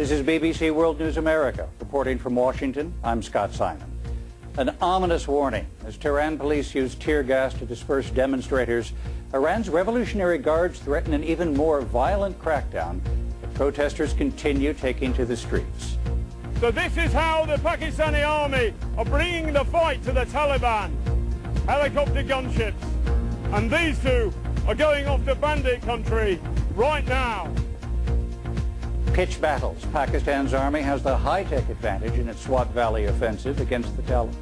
This is BBC World News America. Reporting from Washington, I'm Scott Simon. An ominous warning as Tehran police use tear gas to disperse demonstrators. Iran's Revolutionary Guards threaten an even more violent crackdown if protesters continue taking to the streets. So this is how the Pakistani army are bringing the fight to the Taliban. Helicopter gunships. And these two are going off to bandit country right now. Pitched battles. Pakistan's army has the high-tech advantage in its Swat Valley offensive against the Taliban.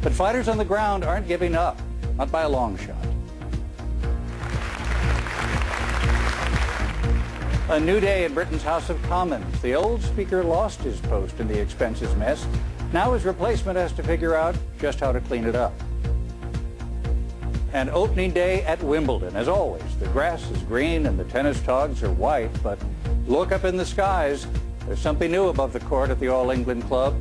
But fighters on the ground aren't giving up, not by a long shot. A new day in Britain's House of Commons. The old speaker lost his post in the expenses mess. Now his replacement has to figure out just how to clean it up. And opening day at Wimbledon. As always, the grass is green and the tennis togs are white, but look up in the skies. There's something new above the court at the All England Club.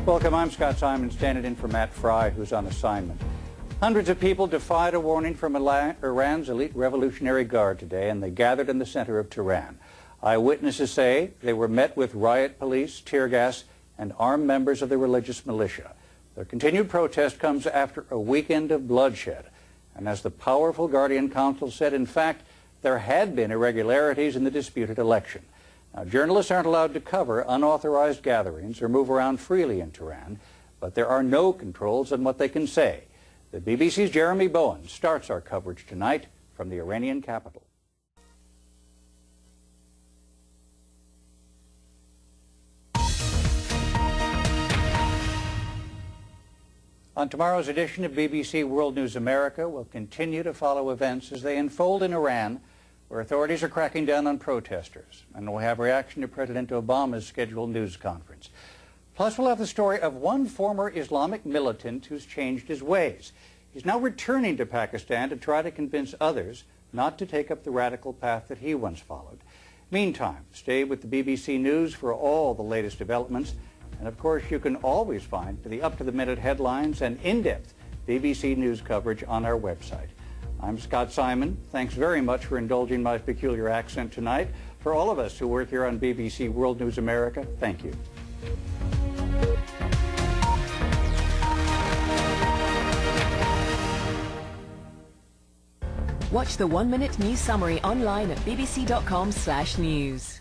Welcome, I'm Scott Simon, standing in for Matt Fry, who's on assignment. Hundreds of people defied a warning from Iran's elite Revolutionary Guard today, and they gathered in the center of Tehran. Eyewitnesses say they were met with riot police, tear gas, and armed members of the religious militia. Their continued protest comes after a weekend of bloodshed. And as the powerful Guardian Council said, in fact, there had been irregularities in the disputed election. Now, journalists aren't allowed to cover unauthorized gatherings or move around freely in Tehran, but there are no controls on what they can say. The BBC's Jeremy Bowen starts our coverage tonight from the Iranian capital. On tomorrow's edition of BBC World News America, we'll continue to follow events as they unfold in Iran, where authorities are cracking down on protesters. And we'll have reaction to President Obama's scheduled news conference. Plus, we'll have the story of one former Islamic militant who's changed his ways. He's now returning to Pakistan to try to convince others not to take up the radical path that he once followed. Meantime, stay with the BBC News for all the latest developments. And of course, you can always find the up-to-the-minute headlines and in-depth BBC News coverage on our website. I'm Scott Simon. Thanks very much for indulging my peculiar accent tonight. For all of us who work here on BBC World News America, thank you. Watch the 1-minute news summary online at bbc.com/news.